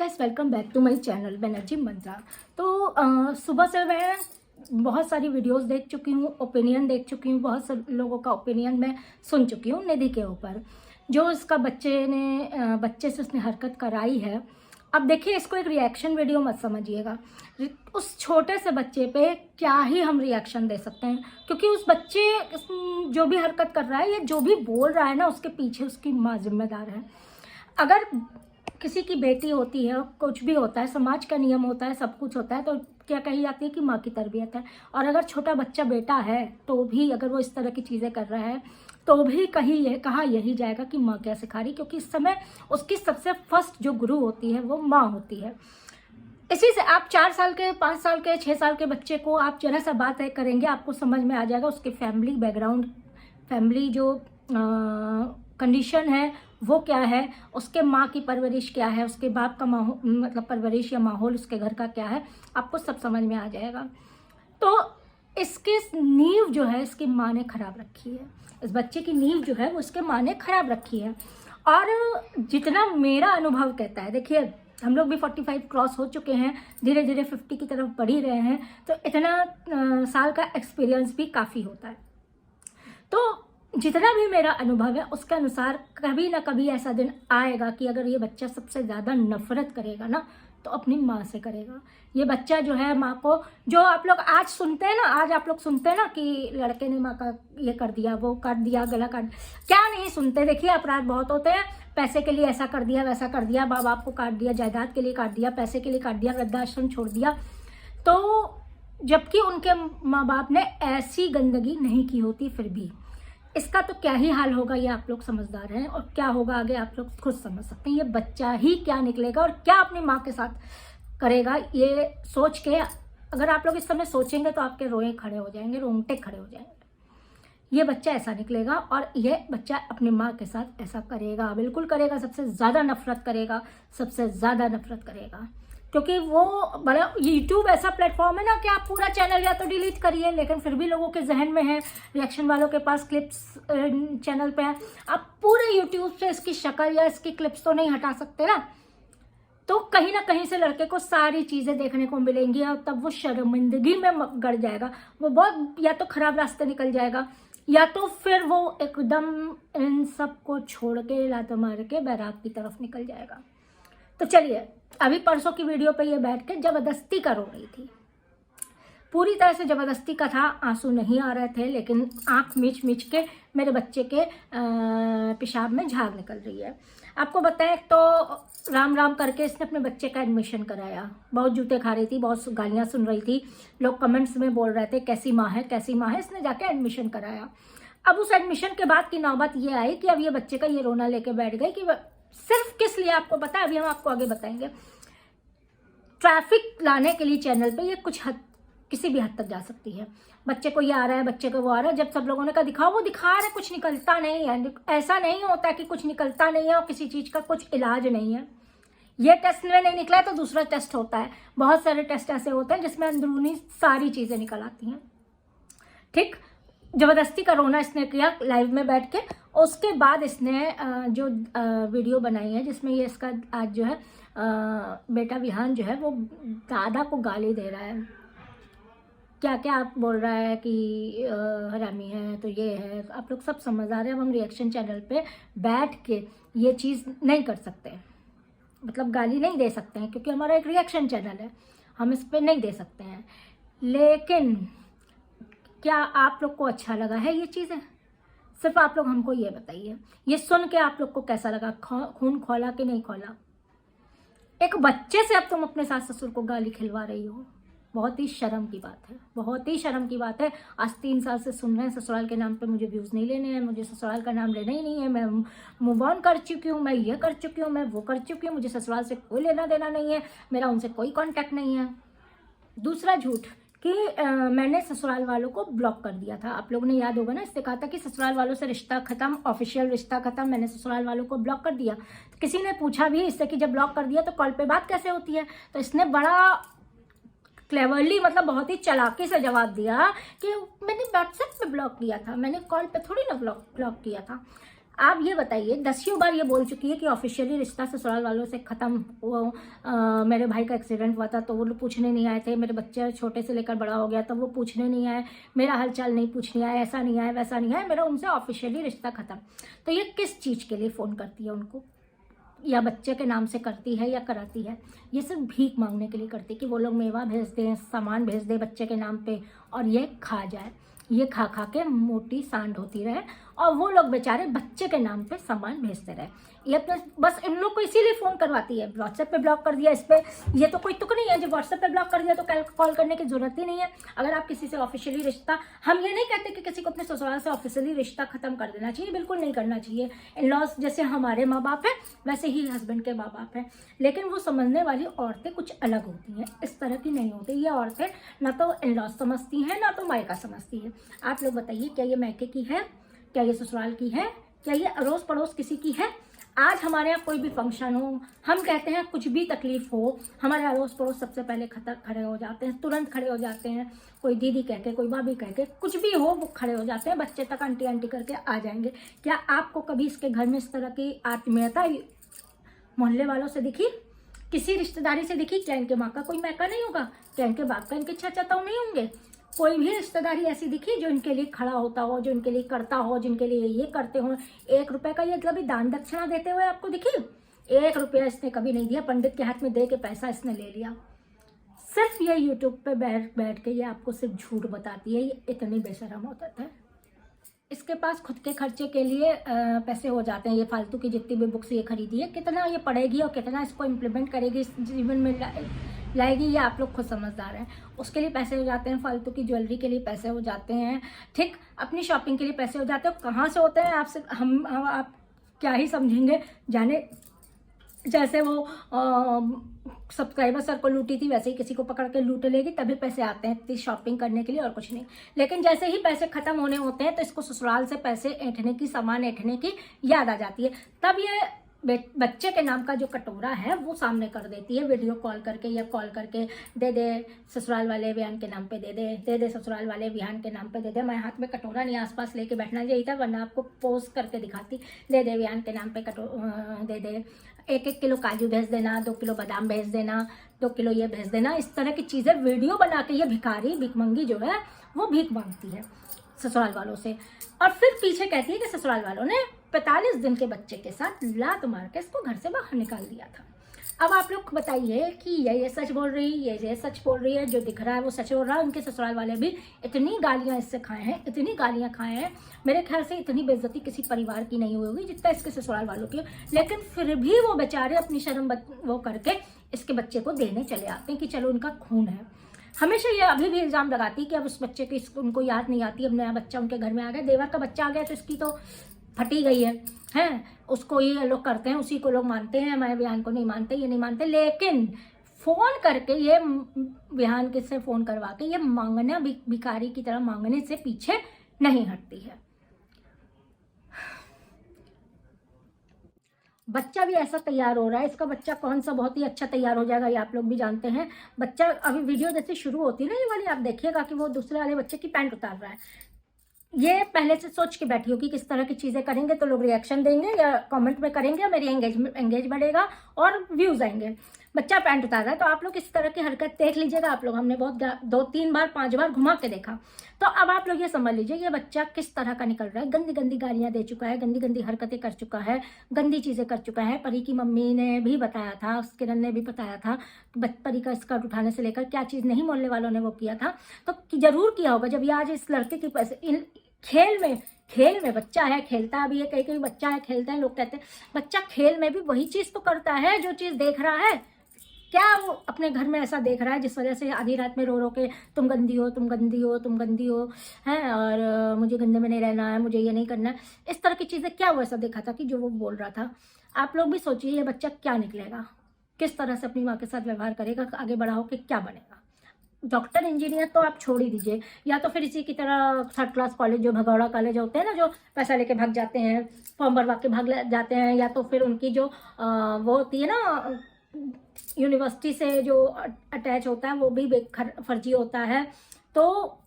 Guys, welcome back to my channel Banerjee Mantra. तो सुबह से मैं बहुत सारी वीडियोस देख चुकी हूँ, ओपिनियन देख चुकी हूँ, बहुत सारे लोगों का ओपिनियन मैं सुन चुकी हूँ निधि के ऊपर, जो इसका बच्चे से उसने हरकत कराई है। अब देखिए, इसको एक रिएक्शन वीडियो मत समझिएगा। उस छोटे से बच्चे पे क्या ही हम रिएक्शन दे सकते हैं, क्योंकि उस बच्चे जो भी हरकत कर रहा है या जो भी बोल रहा है ना, उसके पीछे उसकी माँ जिम्मेदार है। अगर किसी की बेटी होती है, कुछ भी होता है, समाज का नियम होता है, सब कुछ होता है, तो क्या कही जाती है कि माँ की तरबियत है। और अगर छोटा बच्चा बेटा है तो भी अगर वो इस तरह की चीज़ें कर रहा है तो भी कहा यही जाएगा कि माँ क्या सिखा रही, क्योंकि इस समय उसकी सबसे फर्स्ट जो गुरु होती है वो माँ होती है। इसी से आप 4 साल के, 5 साल के, 6 साल के बच्चे को आप जरा सा बात करेंगे, आपको समझ में आ जाएगा उसके फैमिली बैकग्राउंड, फैमिली जो कंडीशन है वो क्या है, उसके माँ की परवरिश क्या है, उसके बाप का मतलब परवरिश या माहौल उसके घर का क्या है, आपको सब समझ में आ जाएगा। तो इसकी नींव जो है इसकी माँ ने खराब रखी है, इस बच्चे की नींव जो है वो इसके माँ ने खराब रखी है। और जितना मेरा अनुभव कहता है, देखिए हम लोग भी 45 क्रॉस हो चुके हैं, धीरे धीरे 50 की तरफ बढ़ ही रहे हैं, तो इतना साल का एक्सपीरियंस भी काफ़ी होता है। तो जितना भी मेरा अनुभव है उसके अनुसार कभी ना कभी ऐसा दिन आएगा कि अगर ये बच्चा सबसे ज़्यादा नफरत करेगा ना, तो अपनी माँ से करेगा। ये बच्चा जो है माँ को, जो आप लोग आज सुनते हैं ना, आज आप लोग सुनते हैं ना कि लड़के ने माँ का ये कर दिया, वो कर दिया, गला काट, क्या नहीं सुनते। देखिए, अपराध बहुत होते हैं, पैसे के लिए ऐसा कर दिया, वैसा कर दिया, माँ बाप को काट दिया, जायदाद के लिए काट दिया, पैसे के लिए काट दिया, वृद्धाश्रम छोड़ दिया। तो जबकि उनके माँ बाप ने ऐसी गंदगी नहीं की होती, फिर भी इसका तो क्या ही हाल होगा, ये आप लोग समझदार हैं, और क्या होगा आगे आप लोग खुद समझ सकते हैं। ये बच्चा ही क्या निकलेगा और क्या अपनी माँ के साथ करेगा, ये सोच के अगर आप लोग इस समय सोचेंगे तो आपके रोए खड़े हो जाएंगे, रोंगटे खड़े हो जाएंगे। ये बच्चा ऐसा निकलेगा और ये बच्चा अपनी माँ के साथ ऐसा करेगा, बिल्कुल करेगा, सबसे ज़्यादा नफरत करेगा, सबसे ज़्यादा नफरत करेगा। क्योंकि वो बड़ा यूट्यूब ऐसा प्लेटफॉर्म है ना कि आप पूरा चैनल या तो डिलीट करिए, लेकिन फिर भी लोगों के जहन में है, रिएक्शन वालों के पास क्लिप्स चैनल पे है, आप पूरे यूट्यूब से इसकी शक्ल या इसकी क्लिप्स तो नहीं हटा सकते ना। तो कहीं ना कहीं से लड़के को सारी चीज़ें देखने को मिलेंगी और तब वो शर्मिंदगी में गड़ जाएगा, वो बहुत या तो खराब रास्ते निकल जाएगा, या तो फिर वो एकदम इन सब को छोड़ के लात मार के बैराग की तरफ निकल जाएगा। तो चलिए, अभी परसों की वीडियो पे ये बैठ के जबरदस्ती का रो रही थी, पूरी तरह से जबरदस्ती का था, आंसू नहीं आ रहे थे, लेकिन आंख मीच मीच के मेरे बच्चे के पेशाब में झाग निकल रही है। आपको बताएं तो राम राम करके इसने अपने बच्चे का एडमिशन कराया, बहुत जूते खा रही थी, बहुत गालियाँ सुन रही थी, लोग कमेंट्स में बोल रहे थे कैसी माँ है, कैसी माँ है, इसने जाके एडमिशन कराया। अब उस एडमिशन के बाद की नौबत ये आई कि अब ये बच्चे का ये रोना लेके बैठ गए कि सिर्फ किस लिए आपको पता है, अभी हम आपको आगे बताएंगे। ट्रैफिक लाने के लिए चैनल पे ये किसी भी हद तक जा सकती है। बच्चे को ये आ रहा है, बच्चे को वो आ रहा है, जब सब लोगों ने कहा दिखाओ, वो दिखा रहे, कुछ निकलता नहीं है। ऐसा नहीं होता कि कुछ निकलता नहीं है और किसी चीज़ का कुछ इलाज नहीं है। ये टेस्ट में नहीं निकला तो दूसरा टेस्ट होता है, बहुत सारे टेस्ट ऐसे होते हैं जिसमें अंदरूनी सारी चीज़ें निकल आती हैं। ठीक, जबरदस्ती का रोना इसने किया लाइव में बैठ के। उसके बाद इसने जो वीडियो बनाई है जिसमें ये इसका आज जो है बेटा विहान जो है वो दादा को गाली दे रहा है, क्या क्या आप बोल रहा है कि हरामी है, तो ये है, आप लोग सब समझ आ रहे हैं। अब हम रिएक्शन चैनल पे बैठ के ये चीज़ नहीं कर सकते, मतलब गाली नहीं दे सकते हैं, क्योंकि हमारा एक रिएक्शन चैनल है, हम इस पर नहीं दे सकते हैं। लेकिन क्या आप लोग को अच्छा लगा है ये चीज़ें? सिर्फ आप लोग हमको ये बताइए, ये सुन के आप लोग को कैसा लगा? खून खौला कि नहीं खौला? एक बच्चे से अब तुम अपने सास ससुर को गाली खिलवा रही हो, बहुत ही शर्म की बात है, बहुत ही शर्म की बात है। आज 3 साल से सुन रहे हैं ससुराल के नाम पे मुझे व्यूज़ नहीं लेने हैं, मुझे ससुराल का नाम लेना ही नहीं है, मैं मूव ऑन कर चुकी हूँ, मैं ये कर चुकी हूँ, मैं वो कर चुकी हूँ, मुझे ससुराल से कोई लेना देना नहीं है, मेरा उनसे कोई कॉन्टैक्ट नहीं है। दूसरा झूठ कि मैंने ससुराल वालों को ब्लॉक कर दिया था, आप लोगों ने याद होगा ना, इससे कहा था कि ससुराल वालों से रिश्ता खत्म, ऑफिशियल रिश्ता खत्म, मैंने ससुराल वालों को ब्लॉक कर दिया। तो किसी ने पूछा भी इससे कि जब ब्लॉक कर दिया तो कॉल पे बात कैसे होती है, तो इसने बड़ा क्लेवरली, मतलब बहुत ही चालाकी से जवाब दिया कि मैंने व्हाट्सएप पे ब्लॉक किया था, मैंने कॉल पे थोड़ी ना ब्लॉक किया था। आप ये बताइए, 10 बार ये बोल चुकी है कि ऑफिशियली रिश्ता ससुराल वालों से ख़त्म। वो मेरे भाई का एक्सीडेंट हुआ था तो वो लोग पूछने नहीं आए थे, मेरे बच्चे छोटे से लेकर बड़ा हो गया तो वो पूछने नहीं आए, मेरा हालचाल नहीं पूछने आए, ऐसा नहीं आया वैसा नहीं आया, मेरा उनसे ऑफिशियली रिश्ता ख़त्म। तो ये किस चीज़ के लिए फ़ोन करती है उनको, या बच्चे के नाम से करती है या कराती है? ये सिर्फ भीख मांगने के लिए करती है कि वो लोग मेवा भेज दें, सामान भेज दें बच्चे के नाम पे और ये खा जाए, ये खा खा के मोटी सांड होती रहे और वो लोग बेचारे बच्चे के नाम पे सामान भेजते रहे। ये अपने बस इन लोग को इसीलिए फ़ोन करवाती है। व्हाट्सएप पे ब्लॉक कर दिया, इस पर ये तो कोई तुक नहीं है, जो व्हाट्सएप पे ब्लॉक कर दिया तो कॉल करने की ज़रूरत ही नहीं है। अगर आप किसी से ऑफिशियली रिश्ता, हम ये नहीं कहते कि किसी को अपने ससुराल से ऑफिशियली रिश्ता ख़त्म कर देना चाहिए, बिल्कुल नहीं करना चाहिए। इन लॉज जैसे हमारे माँ बाप हैं वैसे ही हस्बैंड के माँ बाप हैं, लेकिन वो समझने वाली औरतें कुछ अलग होती हैं, इस तरह की नहीं होती। ये औरतें ना तो इन लॉज समझती हैं ना तो मायका समझती है। आप लोग बताइए, क्या ये मायके की है, क्या ये ससुराल की है, क्या ये अड़ोस पड़ोस किसी की है? आज हमारे यहाँ कोई भी फंक्शन हो, हम कहते हैं कुछ भी तकलीफ हो, हमारे अड़ोस पड़ोस सबसे पहले खड़े हो जाते हैं, तुरंत खड़े हो जाते हैं। कोई दीदी कह के, कोई भाभी कह के, कुछ भी हो वो खड़े हो जाते हैं, बच्चे तक आंटी आंटी करके आ जाएंगे। क्या आपको कभी इसके घर में इस तरह की आत्मीयता मोहल्ले वालों से दिखी, किसी रिश्तेदारी से दिखी? क्या इनके माँ का कोई मैका नहीं होगा? क्या इनके बाप का इनके चाचा ताऊ नहीं होंगे? कोई भी रिश्तेदारी ऐसी दिखी जो इनके लिए खड़ा होता हो, जो इनके लिए करता हो, जिनके लिए ये करते हो? 1 रुपए का ये कभी दान दक्षिणा देते हुए आपको दिखी? 1 रुपया इसने कभी नहीं दिया, पंडित के हाथ में दे के पैसा इसने ले लिया। सिर्फ ये यूट्यूब पे बैठ के ये आपको सिर्फ झूठ बताती है, ये इतनी बेशरम होता है। इसके पास खुद के खर्चे के लिए पैसे हो जाते हैं। ये फालतू की जितनी भी बुक्स ये खरीदी है, कितना ये पढ़ेगी और कितना इसको इम्प्लीमेंट करेगी, इस जीवन में लाएगी, ये आप लोग खुद समझदार हैं। उसके लिए पैसे हो जाते हैं, फालतू की ज्वेलरी के लिए पैसे हो जाते हैं, ठीक, अपनी शॉपिंग के लिए पैसे हो जाते हैं। कहाँ से होते हैं आपसे हम आप क्या ही समझेंगे, जाने जैसे वो सब्सक्राइबर सर को लूटी थी वैसे ही किसी को पकड़ के लूट लेगी, तभी पैसे आते हैं इतनी शॉपिंग करने के लिए और कुछ नहीं। लेकिन जैसे ही पैसे खत्म होने होते हैं तो इसको ससुराल से पैसे ऐंठने की, सामान ऐंठने की याद आ जाती है। तब ये बच्चे के नाम का जो कटोरा है वो सामने कर देती है, वीडियो कॉल करके या कॉल करके, दे दे ससुराल वाले विहान के नाम पे, दे दे ससुराल वाले विहान के नाम पे दे दे। मैं हाथ में कटोरा नहीं आसपास लेके बैठना चाहिए था, वरना आपको पोस्ट करके दिखाती। दे दे विहान के नाम पे दे दे, 1-1 किलो काजू भेज देना, 2 किलो बादाम भेज देना, 2 किलो ये भेज देना। इस तरह की चीज़ें वीडियो बना के ये भिखारी भिखमंगी जो है वो भीख मांगती है ससुराल वालों से, और फिर पीछे कहती है कि ससुराल वालों ने 45 दिन के बच्चे के साथ लात मार के इसको घर से बाहर निकाल दिया था। अब आप लोग बताइए कि ये सच बोल रही है, ये सच बोल रही है, जो दिख रहा है वो सच बोल रहा है। उनके ससुराल वाले भी इतनी गालियां इससे खाए हैं, इतनी गालियां खाए हैं, मेरे ख्याल से इतनी बेइज्जती किसी परिवार की नहीं हुई होगी जितना इसके ससुराल वालों की। लेकिन फिर भी वो बेचारे अपनी शर्म वो करके इसके बच्चे को देने चले आते हैं कि चलो उनका खून है। हमेशा ये अभी भी इल्ज़ाम लगाती कि अब उस बच्चे की उनको याद नहीं आती, अब नया बच्चा उनके घर में आ गया, देवर का बच्चा आ गया तो इसकी तो फटी गई है, उसको ये लोग करते हैं, उसी को लोग मानते हैं, मैं विहान को नहीं मानते, ये नहीं मानते। लेकिन फ़ोन करके ये विहान किससे फ़ोन करवा के ये मांगना, भिखारी की तरह मांगने से पीछे नहीं हटती है। बच्चा भी ऐसा तैयार हो रहा है, इसका बच्चा कौन सा बहुत ही अच्छा तैयार हो जाएगा ये आप लोग भी जानते हैं। बच्चा अभी वीडियो जैसे शुरू होती है ना ये वाली, आप देखिएगा कि वो दूसरे वाले बच्चे की पैंट उतार रहा है। ये पहले से सोच के बैठी होगी किस तरह की चीज़ें करेंगे तो लोग रिएक्शन देंगे या कमेंट में करेंगे, मेरी एंगेज बढ़ेगा और व्यूज़ आएंगे। बच्चा पैंट उतार रहा है तो आप लोग इस तरह की हरकत देख लीजिएगा। आप लोग, हमने बहुत 2-3 बार 5 बार घुमा के देखा, तो अब आप लोग ये समझ लीजिए ये बच्चा किस तरह का निकल रहा है। गंदी गंदी गालियाँ दे चुका है, गंदी गंदी हरकतें कर चुका है, गंदी चीज़ें कर चुका है। परी की मम्मी ने भी बताया था, किरण ने भी बताया था, परी का स्कर्ट उठाने से लेकर क्या चीज़ नहीं मोहल्ले वालों ने वो किया था, तो जरूर किया होगा। जब ये आज इस लड़के की पैसे खेल में बच्चा है, खेलता भी है, कई बच्चा है खेलता है, लोग कहते हैं बच्चा खेल में भी वही चीज़ तो करता है जो चीज़ देख रहा है। क्या वो अपने घर में ऐसा देख रहा है जिस वजह से आधी रात में रो रो के तुम गंदी हो, तुम गंदी हो, तुम गंदी हो हैं, और मुझे गंदे में नहीं रहना है, मुझे ये नहीं करना है, इस तरह की चीज़ें क्या वो ऐसा देखा था कि जो वो बोल रहा था। आप लोग भी सोचिए ये बच्चा क्या निकलेगा, किस तरह से अपनी माँ के साथ व्यवहार करेगा, आगे बढ़ा हो कि क्या बनेगा। डॉक्टर इंजीनियर तो आप छोड़ ही दीजिए, या तो फिर इसी की तरह 3rd क्लास कॉलेज जो भगौड़ा कॉलेज होते हैं ना, जो पैसा लेके भाग जाते हैं, फॉर्म भरवा के भाग जाते हैं, या तो फिर उनकी जो वो होती है ना यूनिवर्सिटी से जो अटैच होता है वो भी फर्जी होता है, तो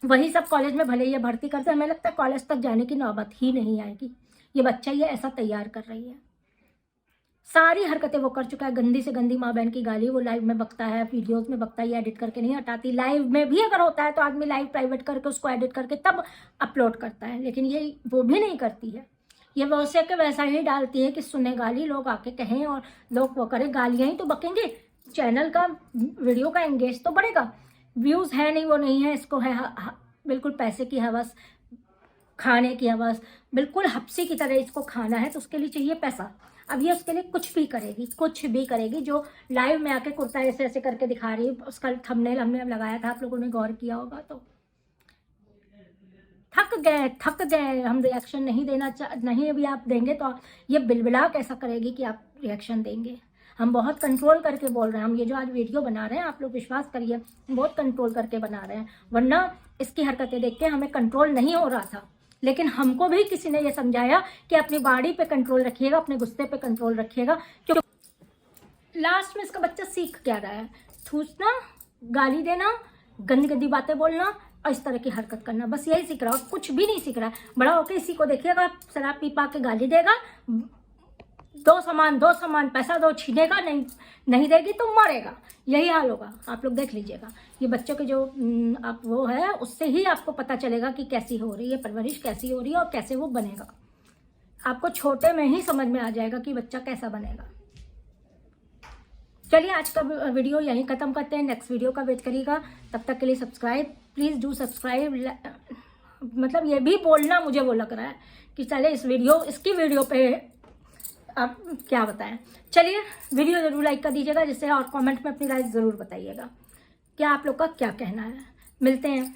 वही सब कॉलेज में भले ये भर्ती करते हैं। हमें लगता है कॉलेज तक जाने की नौबत ही नहीं आएगी, ये बच्चा ये ऐसा तैयार कर रही है। सारी हरकतें वो कर चुका है, गंदी से गंदी माँ बहन की गाली वो लाइव में बकता है, वीडियोस में बकता है, ये एडिट करके नहीं हटाती। लाइव में भी अगर होता है तो आदमी लाइव प्राइवेट करके उसको एडिट करके तब अपलोड करता है, लेकिन ये वो भी नहीं करती है। ये वैसे के वैसा ही डालती है कि सुने गाली, लोग आके कहें और लोग वो करें, गालियाँ ही तो बकेंगे, चैनल का वीडियो का एंगेज तो बढ़ेगा। व्यूज़ है नहीं वो नहीं है, इसको है बिल्कुल पैसे की हवस, खाने की हवस, बिल्कुल हफ्सी की तरह इसको खाना है, तो उसके लिए चाहिए पैसा। अब ये उसके लिए कुछ भी करेगी, कुछ भी करेगी। जो लाइव में आके कुर्ता ऐसे ऐसे करके दिखा रही है, उसका थंबनेल हमने लगाया था, आप लोगों ने गौर किया होगा। तो थक गए हम, रिएक्शन नहीं देना नहीं अभी आप देंगे तो ये बिलबिला कैसा करेगी कि आप रिएक्शन देंगे। हम बहुत कंट्रोल करके बोल रहे हैं, हम ये जो आज वीडियो बना रहे हैं, आप लोग विश्वास करिए बहुत कंट्रोल करके बना रहे हैं, वरना इसकी हरकतें देख के हमें कंट्रोल नहीं हो रहा था। लेकिन हमको भी किसी ने ये समझाया कि अपनी बॉडी पे कंट्रोल रखिएगा, अपने गुस्से पे कंट्रोल रखिएगा, क्योंकि लास्ट में इसका बच्चा सीख क्या रहा है? ठूसना, गाली देना, गंदी गंदी बातें बोलना और इस तरह की हरकत करना, बस यही सीख रहा है, कुछ भी नहीं सीख रहा है। बड़ा होकर इसी को देखिएगा, शराब पी पा के गाली देगा, दो सामान पैसा दो, छीनेगा, नहीं देगी तो मरेगा, यही हाल होगा। आप लोग देख लीजिएगा, ये बच्चों के जो आप वो है, उससे ही आपको पता चलेगा कि कैसी हो रही है परवरिश, कैसी हो रही है और कैसे वो बनेगा। आपको छोटे में ही समझ में आ जाएगा कि बच्चा कैसा बनेगा। चलिए आज का वीडियो यहीं ख़त्म करते हैं, नेक्स्ट वीडियो का वेट करिएगा। तब तक के लिए सब्सक्राइब, प्लीज़ डू सब्सक्राइब। मतलब ये भी बोलना मुझे वो लग रहा है कि चले इसकी वीडियो पे आप क्या बताएं। चलिए वीडियो ज़रूर लाइक कर दीजिएगा जिससे, और कमेंट में अपनी राय ज़रूर बताइएगा क्या आप लोग का क्या कहना है। मिलते हैं।